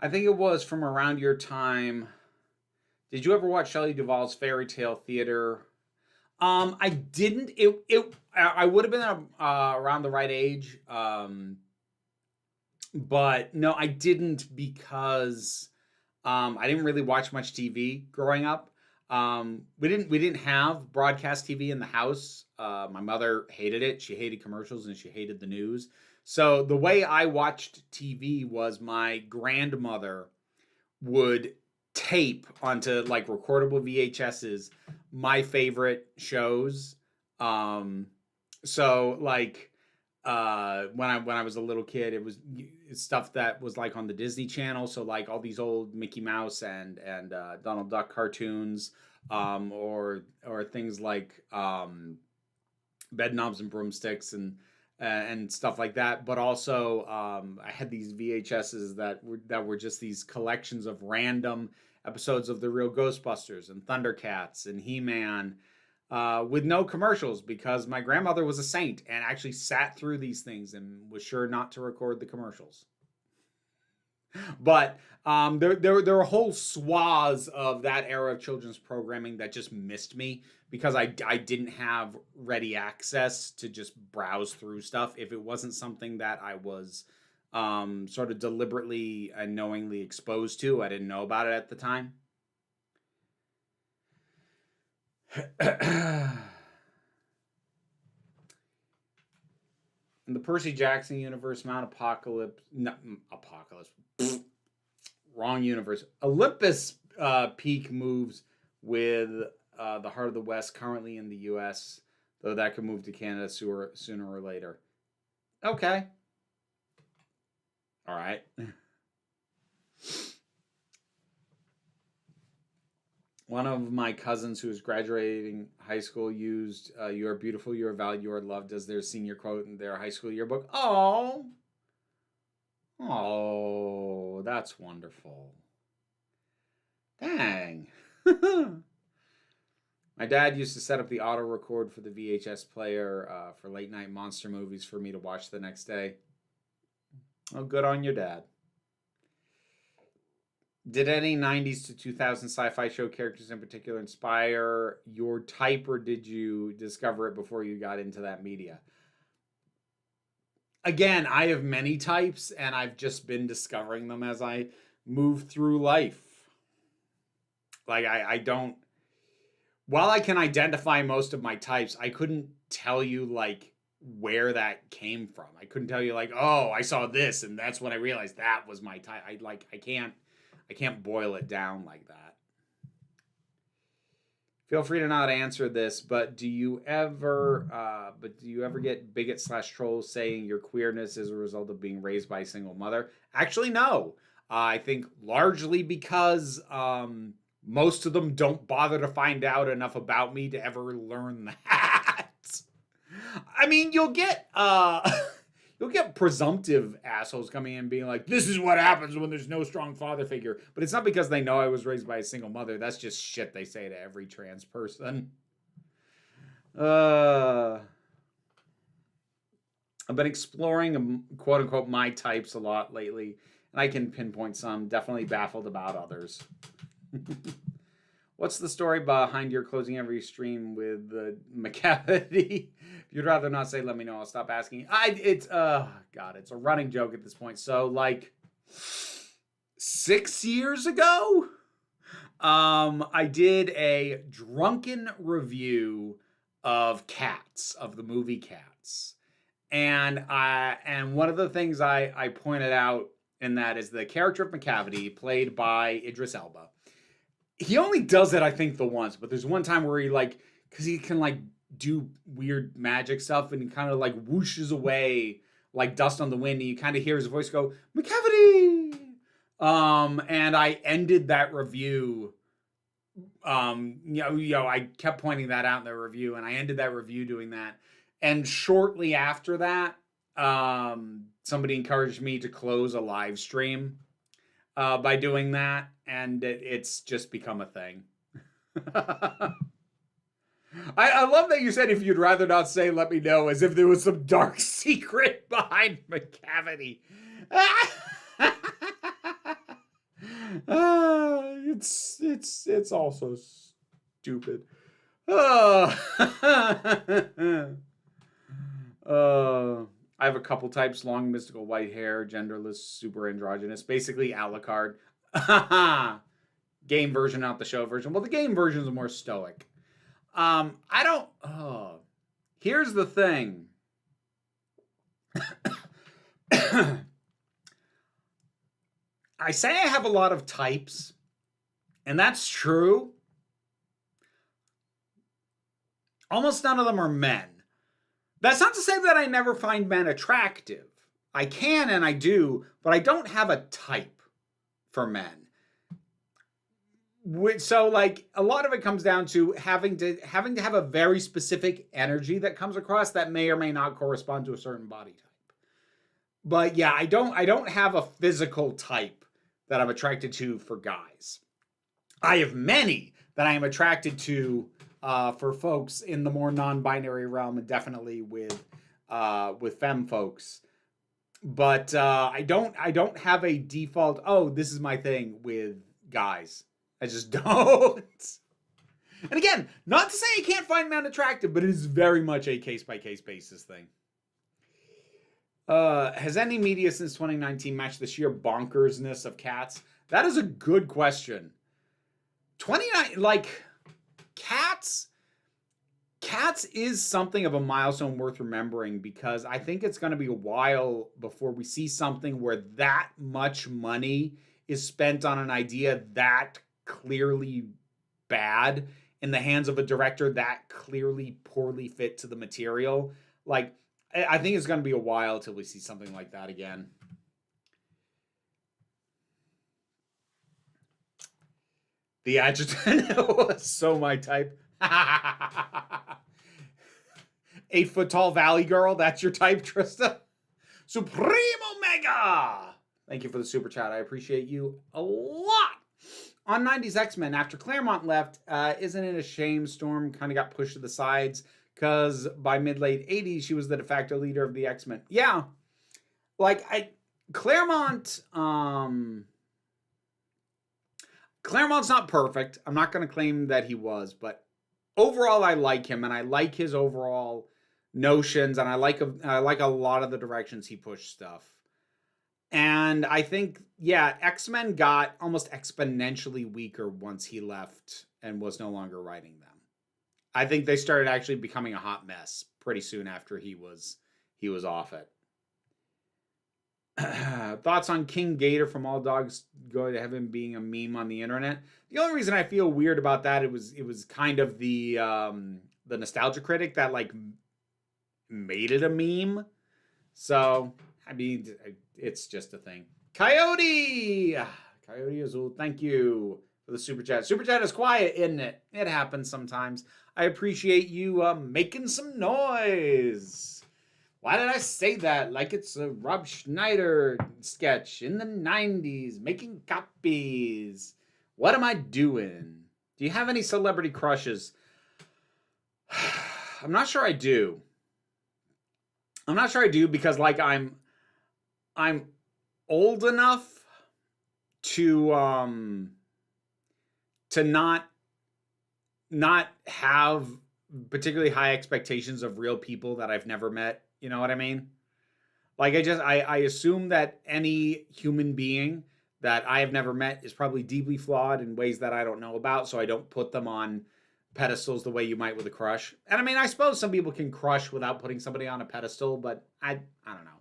I think it was from around your time. Did you ever watch Shelley Duvall's Fairy Tale Theater? I didn't. I would have been around the right age. But no, I didn't because I didn't really watch much TV growing up. We didn't have broadcast TV in the house. My mother hated it. She hated commercials and she hated the news. So the way I watched TV was my grandmother would tape onto like recordable VHSs my favorite shows. So like when I was a little kid, it was stuff that was like on the Disney Channel. So like all these old Mickey Mouse and Donald Duck cartoons, or things like Bedknobs and Broomsticks and stuff like that. But also I had these VHSs that were just these collections of random episodes of The Real Ghostbusters and Thundercats and He-Man, with no commercials, because my grandmother was a saint and actually sat through these things and was sure not to record the commercials. But there were whole swaths of that era of children's programming that just missed me because I didn't have ready access to just browse through stuff. If it wasn't something that I was sort of deliberately and knowingly exposed to, I didn't know about it at the time. In the Percy Jackson universe, wrong universe. Olympus peak moves with the Heart of the West currently in the U.S., though that could move to Canada sooner or later. Okay. All right. One of my cousins who is graduating high school used "You are beautiful, you are valued, you are loved" as their senior quote in their high school yearbook. Oh, that's wonderful. Dang. My dad used to set up the auto record for the VHS player for late night monster movies for me to watch the next day. Oh, good on your dad. Did any 90s to 2000 sci-fi show characters in particular inspire your type, or did you discover it before you got into that media? Again, I have many types, and I've just been discovering them as I move through life. Like, I don't, while I can identify most of my types, I couldn't tell you, like, where that came from. I couldn't tell you, like, oh, I saw this, and that's when I realized that was my type. I can't boil it down like that. Feel free to not answer this, but do you ever get bigot / trolls saying your queerness is a result of being raised by a single mother? Actually, no. I think largely because most of them don't bother to find out enough about me to ever learn that. I mean, you'll get presumptive assholes coming in and being like, this is what happens when there's no strong father figure. But it's not because they know I was raised by a single mother. That's just shit they say to every trans person. I've been exploring, quote unquote, my types a lot lately. And I can pinpoint some. Definitely baffled about others. What's the story behind your closing every stream with the macavity? If you'd rather not say, let me know. I'll stop asking. It's a running joke at this point. So, like, 6 years ago, I did a drunken review of Cats, of the movie Cats. And one of the things I pointed out in that is the character of Macavity, played by Idris Elba. He only does it, I think, the once, but there's one time where he, like, because he can, like, do weird magic stuff, and he kind of, like, whooshes away like dust on the wind, and you kind of hear his voice go, Macavity! And I ended that review, I kept pointing that out in the review, and I ended that review doing that. And shortly after that, somebody encouraged me to close a live stream by doing that, and it's just become a thing. I love that you said, if you'd rather not say, let me know, as if there was some dark secret behind Macavity. It's also stupid. I have a couple types: long, mystical, white hair, genderless, super androgynous. Basically, Alucard. Game version, not the show version. Well, the game version is more stoic. Here's the thing. I say I have a lot of types, and that's true. Almost none of them are men. That's not to say that I never find men attractive. I can and I do, but I don't have a type for men. So, like, a lot of it comes down to having to have a very specific energy that comes across that may or may not correspond to a certain body type. But yeah, I don't have a physical type that I'm attracted to for guys. I have many that I am attracted to for folks in the more non-binary realm, and definitely with femme folks. But I don't have a default, oh, this is my thing with guys. I just don't. And again, not to say you can't find men attractive, but it is very much a case-by-case basis thing. Has any media since 2019 matched the sheer bonkersness of Cats? That is a good question. Cats is something of a milestone worth remembering, because I think it's going to be a while before we see something where that much money is spent on an idea that clearly bad in the hands of a director that clearly poorly fit to the material. Like, I think it's going to be a while till we see something like that again. The adjutant was so my type. 8 foot tall valley girl, that's your type, Trista? Supreme Omega! Thank you for the super chat. I appreciate you a lot. On 90s X-Men, after Claremont left, isn't it a shame Storm kind of got pushed to the sides? Because by mid-late 80s, she was the de facto leader of the X-Men. Yeah. Like, Claremont, Claremont's not perfect. I'm not going to claim that he was, but overall, I like him, and I like his overall notions, and I like a lot of the directions he pushed stuff. And I think, yeah, X-Men got almost exponentially weaker once he left and was no longer writing them. I think they started actually becoming a hot mess pretty soon after he was off it. Thoughts on King Gator from All Dogs Go to Heaven being a meme on the internet? The only reason I feel weird about that, it was kind of the nostalgia critic that like made it a meme. So I mean, it's just a thing. Coyote Azul, thank you for the super chat. Super chat is quiet, isn't it? It happens sometimes. I appreciate you making some noise. Why did I say that? Like it's a Rob Schneider sketch in the 90s, making copies. What am I doing? Do you have any celebrity crushes? I'm not sure I do. I'm not sure I do because like I'm old enough to not have particularly high expectations of real people that I've never met. You know what I mean? Like I assume that any human being that I have never met is probably deeply flawed in ways that I don't know about, so I don't put them on pedestals the way you might with a crush. And I mean, I suppose some people can crush without putting somebody on a pedestal, but I don't know.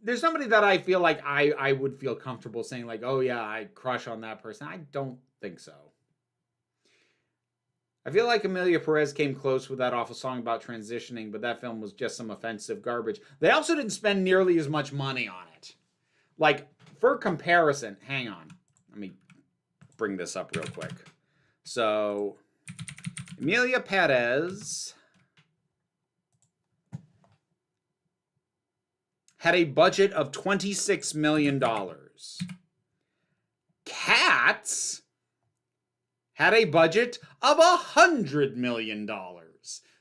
There's somebody that I feel like I would feel comfortable saying like, oh yeah, I crush on that person. I don't think so. I feel like Amelia Perez came close with that awful song about transitioning, but that film was just some offensive garbage. They also didn't spend nearly as much money on it. Like, for comparison, hang on. Let me bring this up real quick. So, Amelia Perez had a budget of $26 million. Cats had a budget of $100 million.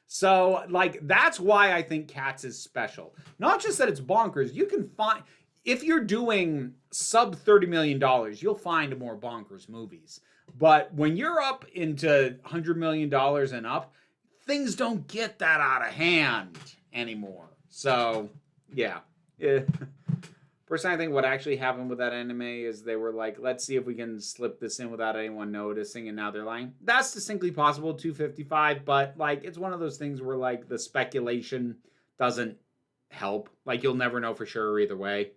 So, like, that's why I think Cats is special. Not just that it's bonkers. You can find, if you're doing sub $30 million, you'll find more bonkers movies. But when you're up into $100 million and up, things don't get that out of hand anymore. So, yeah. Personally, I think what actually happened with that anime is they were like, let's see if we can slip this in without anyone noticing, and now they're lying. That's distinctly possible, 255, but like it's one of those things where like the speculation doesn't help. Like you'll never know for sure either way.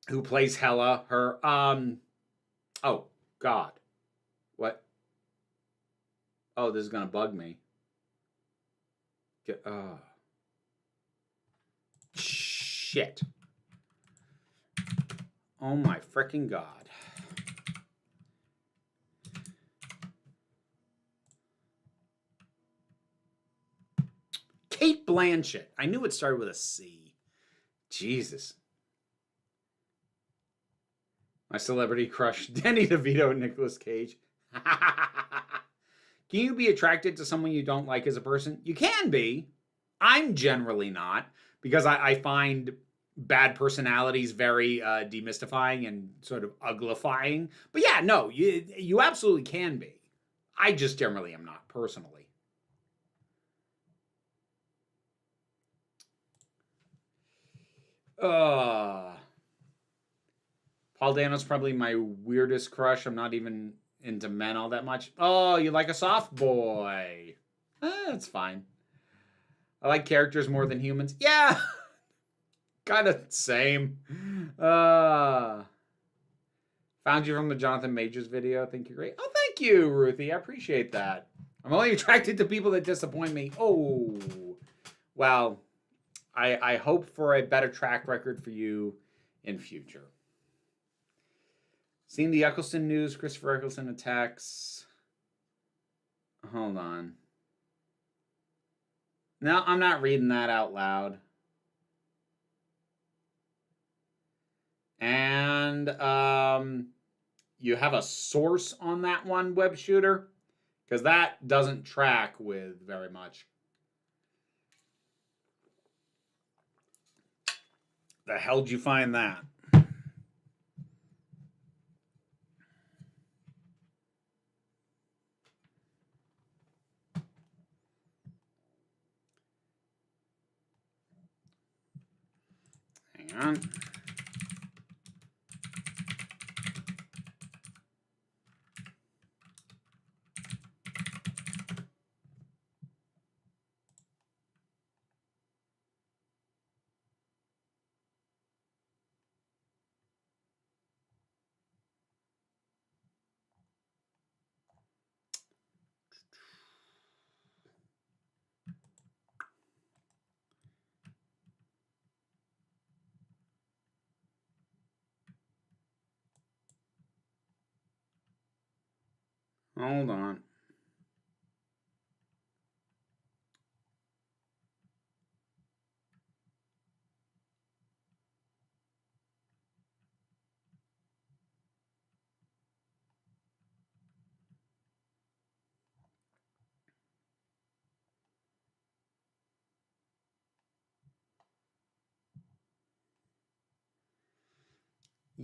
Who plays Hela? Her oh God. What? Oh, this is gonna bug me. Shit. Oh my freaking God. Kate Blanchett. I knew it started with a C. Jesus. My celebrity crush, Danny DeVito and Nicolas Cage. Can you be attracted to someone you don't like as a person? You can be. I'm generally not, because I find bad personalities very demystifying and sort of uglifying. But yeah, no, you absolutely can be. I just generally am not, personally. Paul Dano's probably my weirdest crush. I'm not even into men all that much. Oh, you like a soft boy. That's fine. I like characters more than humans. Yeah. Kind of same. Found you from the Jonathan Majors video. I think you're great. Oh, thank you, Ruthie. I appreciate that. I'm only attracted to people that disappoint me. Oh. Well, I hope for a better track record for you in future. Seen the Eccleston news. Christopher Eccleston attacks. Hold on. No, I'm not reading that out loud. And you have a source on that one, Web Shooter? Because that doesn't track with very much. The hell did you find that? Hang on. Hold on.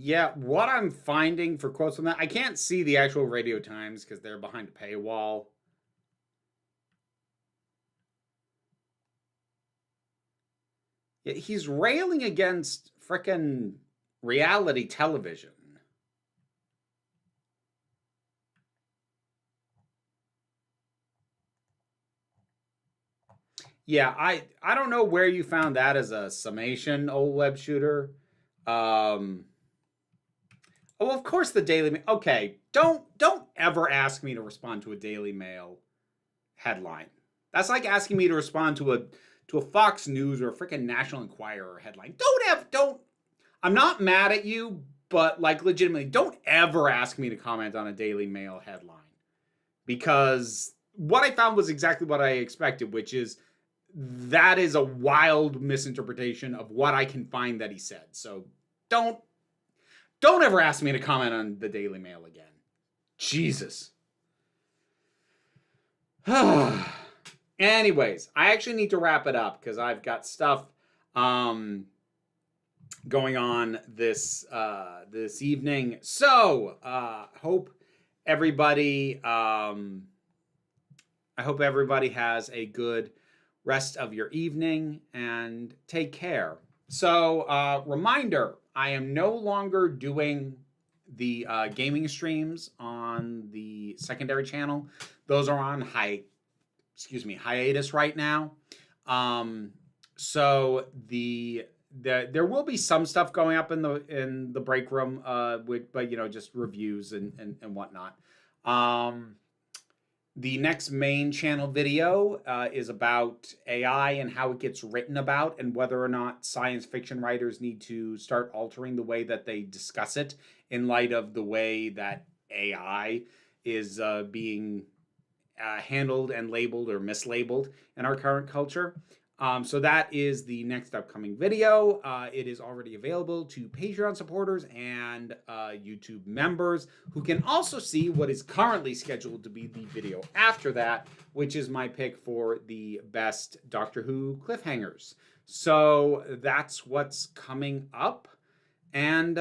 Yeah, what I'm finding for quotes from that, I can't see the actual Radio Times because they're behind a paywall. Yeah, he's railing against frickin' reality television. Yeah, I don't know where you found that as a summation, old web shooter. Um, oh, of course the Daily Mail. Okay, don't ever ask me to respond to a Daily Mail headline. That's like asking me to respond to a Fox News or a freaking National Enquirer headline. Don't. I'm not mad at you, but like legitimately, don't ever ask me to comment on a Daily Mail headline because what I found was exactly what I expected, which is that is a wild misinterpretation of what I can find that he said. So don't ever ask me to comment on the Daily Mail again. Jesus. Anyways, I actually need to wrap it up because I've got stuff going on this evening. So hope everybody I hope everybody has a good rest of your evening and take care. So reminder, I am no longer doing the gaming streams on the secondary channel. Those are on hiatus right now. So there will be some stuff going up in the break room, but just reviews and whatnot. The next main channel video is about AI and how it gets written about and whether or not science fiction writers need to start altering the way that they discuss it in light of the way that AI is being handled and labeled or mislabeled in our current culture. So that is the next upcoming video. It is already available to Patreon supporters and YouTube members who can also see what is currently scheduled to be the video after that, which is my pick for the best Doctor Who cliffhangers. So that's what's coming up. And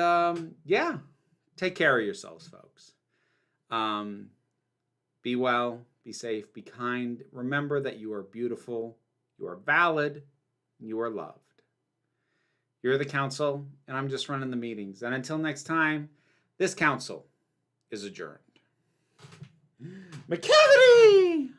yeah, take care of yourselves, folks. Be well, be safe, be kind. Remember that you are beautiful. You are valid, and you are loved. You're the council, and I'm just running the meetings. And until next time, this council is adjourned. McCavity!